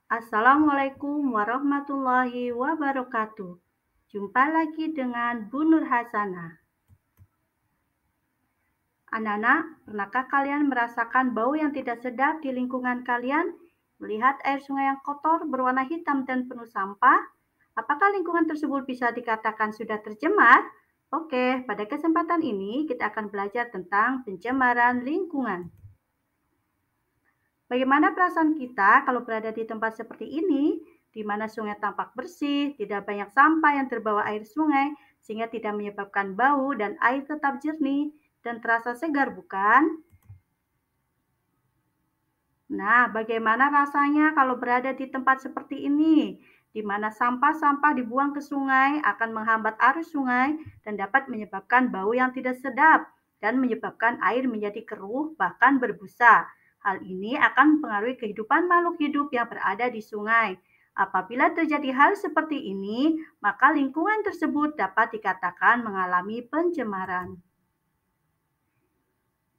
Assalamualaikum warahmatullahi wabarakatuh. Jumpa lagi dengan Bu Nur Hasanah. Anak-anak, pernahkah kalian merasakan bau yang tidak sedap di lingkungan kalian? Melihat air sungai yang kotor, berwarna hitam dan penuh sampah? Apakah lingkungan tersebut bisa dikatakan sudah tercemar? Oke, pada kesempatan ini kita akan belajar tentang pencemaran lingkungan. Bagaimana perasaan kita kalau berada di tempat seperti ini, di mana sungai tampak bersih, tidak banyak sampah yang terbawa air sungai, sehingga tidak menyebabkan bau dan air tetap jernih dan terasa segar, bukan? Nah, bagaimana rasanya kalau berada di tempat seperti ini, di mana sampah-sampah dibuang ke sungai akan menghambat arus sungai dan dapat menyebabkan bau yang tidak sedap dan menyebabkan air menjadi keruh, bahkan berbusa. Hal ini akan mempengaruhi kehidupan makhluk hidup yang berada di sungai. Apabila terjadi hal seperti ini, maka lingkungan tersebut dapat dikatakan mengalami pencemaran.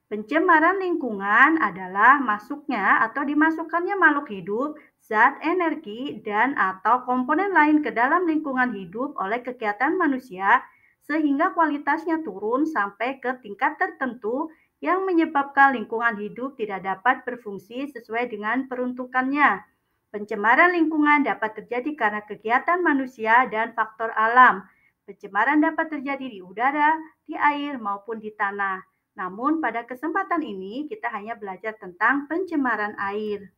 Pencemaran lingkungan adalah masuknya atau dimasukkannya makhluk hidup, zat energi, dan atau komponen lain ke dalam lingkungan hidup oleh kegiatan manusia sehingga kualitasnya turun sampai ke tingkat tertentu yang menyebabkan lingkungan hidup tidak dapat berfungsi sesuai dengan peruntukannya. Pencemaran lingkungan dapat terjadi karena kegiatan manusia dan faktor alam. Pencemaran dapat terjadi di udara, di air, maupun di tanah. Namun, pada kesempatan ini kita hanya belajar tentang pencemaran air.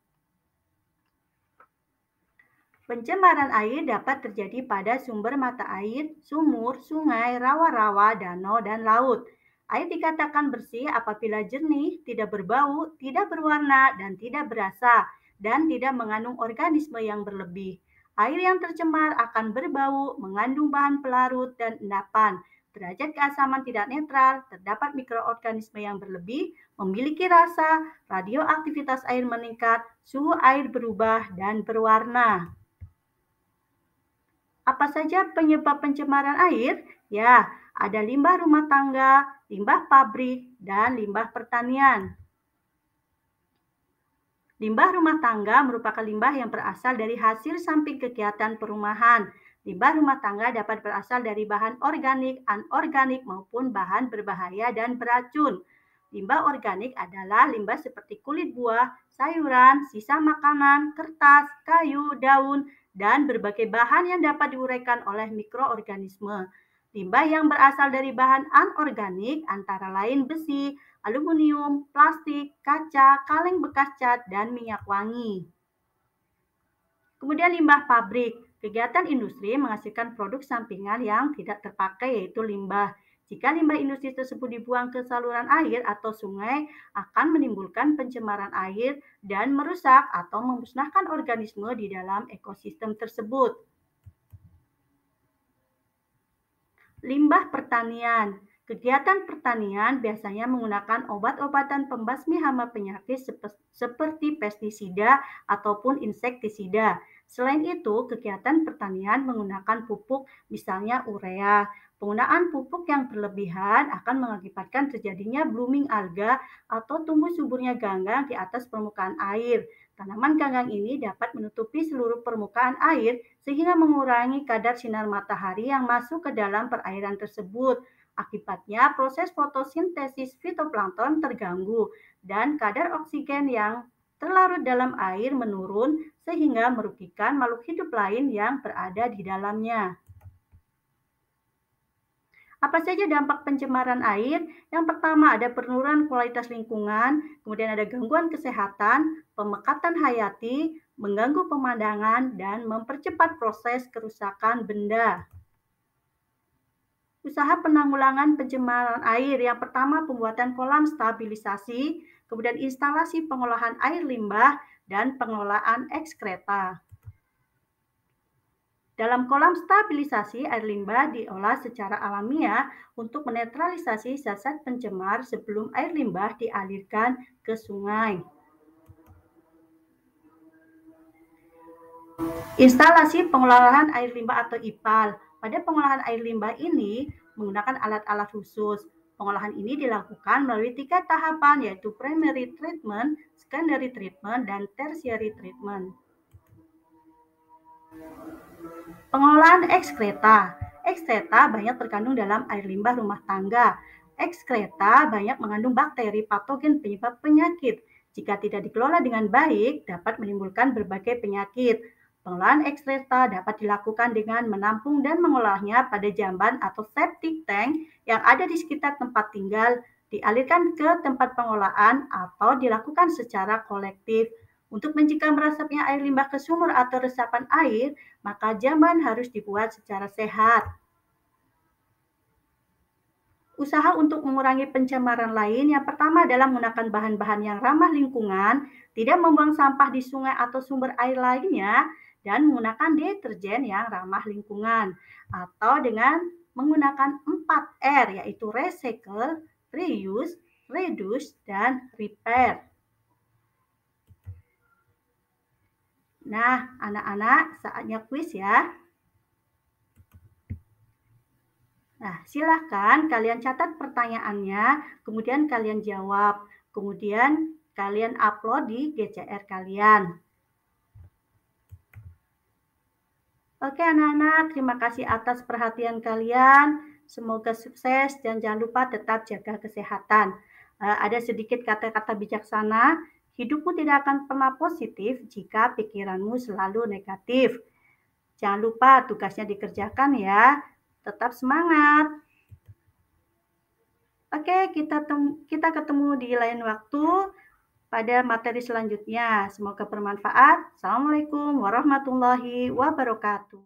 Pencemaran air dapat terjadi pada sumber mata air, sumur, sungai, rawa-rawa, danau, dan laut. Air dikatakan bersih apabila jernih, tidak berbau, tidak berwarna, dan tidak berasa, dan tidak mengandung organisme yang berlebih. Air yang tercemar akan berbau, mengandung bahan pelarut, dan endapan. Derajat keasaman tidak netral, terdapat mikroorganisme yang berlebih, memiliki rasa, radioaktivitas air meningkat, suhu air berubah, dan berwarna. Apa saja penyebab pencemaran air? Ya, ada limbah rumah tangga, limbah pabrik, dan limbah pertanian. Limbah rumah tangga merupakan limbah yang berasal dari hasil samping kegiatan perumahan. Limbah rumah tangga dapat berasal dari bahan organik, anorganik, maupun bahan berbahaya dan beracun. Limbah organik adalah limbah seperti kulit buah, sayuran, sisa makanan, kertas, kayu, daun, dan berbagai bahan yang dapat diuraikan oleh mikroorganisme. Limbah yang berasal dari bahan anorganik antara lain besi, aluminium, plastik, kaca, kaleng bekas cat, dan minyak wangi. Kemudian limbah pabrik. Kegiatan industri menghasilkan produk sampingan yang tidak terpakai yaitu limbah. Jika limbah industri tersebut dibuang ke saluran air atau sungai, akan menimbulkan pencemaran air dan merusak atau memusnahkan organisme di dalam ekosistem tersebut. Limbah pertanian. Kegiatan pertanian biasanya menggunakan obat-obatan pembasmi hama penyakit seperti pestisida ataupun insektisida. Selain itu, kegiatan pertanian menggunakan pupuk, misalnya urea. Penggunaan pupuk yang berlebihan akan mengakibatkan terjadinya blooming alga atau tumbuh suburnya ganggang di atas permukaan air. Tanaman ganggang ini dapat menutupi seluruh permukaan air sehingga mengurangi kadar sinar matahari yang masuk ke dalam perairan tersebut. Akibatnya, proses fotosintesis fitoplankton terganggu dan kadar oksigen yang terlarut dalam air menurun sehingga merugikan makhluk hidup lain yang berada di dalamnya. Apa saja dampak pencemaran air? Yang pertama ada penurunan kualitas lingkungan, kemudian ada gangguan kesehatan, pemekatan hayati, mengganggu pemandangan, dan mempercepat proses kerusakan benda. Usaha penanggulangan pencemaran air yang pertama pembuatan kolam stabilisasi, kemudian instalasi pengolahan air limbah, dan pengelolaan ekskreta. Dalam kolam stabilisasi, air limbah diolah secara alamiah untuk menetralisasi zat-zat pencemar sebelum air limbah dialirkan ke sungai. Instalasi pengolahan air limbah atau IPAL. Pada pengolahan air limbah ini menggunakan alat-alat khusus. Pengolahan ini dilakukan melalui 3 tahapan yaitu primary treatment, secondary treatment, dan tertiary treatment. Pengelolaan ekskreta. Ekskreta banyak terkandung dalam air limbah rumah tangga. Ekskreta banyak mengandung bakteri patogen penyebab penyakit. Jika tidak dikelola dengan baik, dapat menimbulkan berbagai penyakit. Pengelolaan ekskreta dapat dilakukan dengan menampung dan mengolahnya pada jamban atau septic tank yang ada di sekitar tempat tinggal, dialirkan ke tempat pengolahan atau dilakukan secara kolektif. Untuk mencegah merasapnya air limbah ke sumur atau resapan air, maka jamban harus dibuat secara sehat. Usaha untuk mengurangi pencemaran lain yang pertama adalah menggunakan bahan-bahan yang ramah lingkungan, tidak membuang sampah di sungai atau sumber air lainnya, dan menggunakan deterjen yang ramah lingkungan. Atau dengan menggunakan 4R, yaitu recycle, reuse, reduce, dan repair. Nah, anak-anak, saatnya kuis ya. Nah, silahkan kalian catat pertanyaannya, kemudian kalian jawab, kemudian kalian upload di GCR kalian. Oke anak-anak, terima kasih atas perhatian kalian. Semoga sukses dan jangan lupa tetap jaga kesehatan. Ada sedikit kata-kata bijaksana, hidupmu tidak akan pernah positif jika pikiranmu selalu negatif. Jangan lupa tugasnya dikerjakan ya. Tetap semangat. Oke, kita ketemu di lain waktu pada materi selanjutnya. Semoga bermanfaat. Assalamualaikum warahmatullahi wabarakatuh.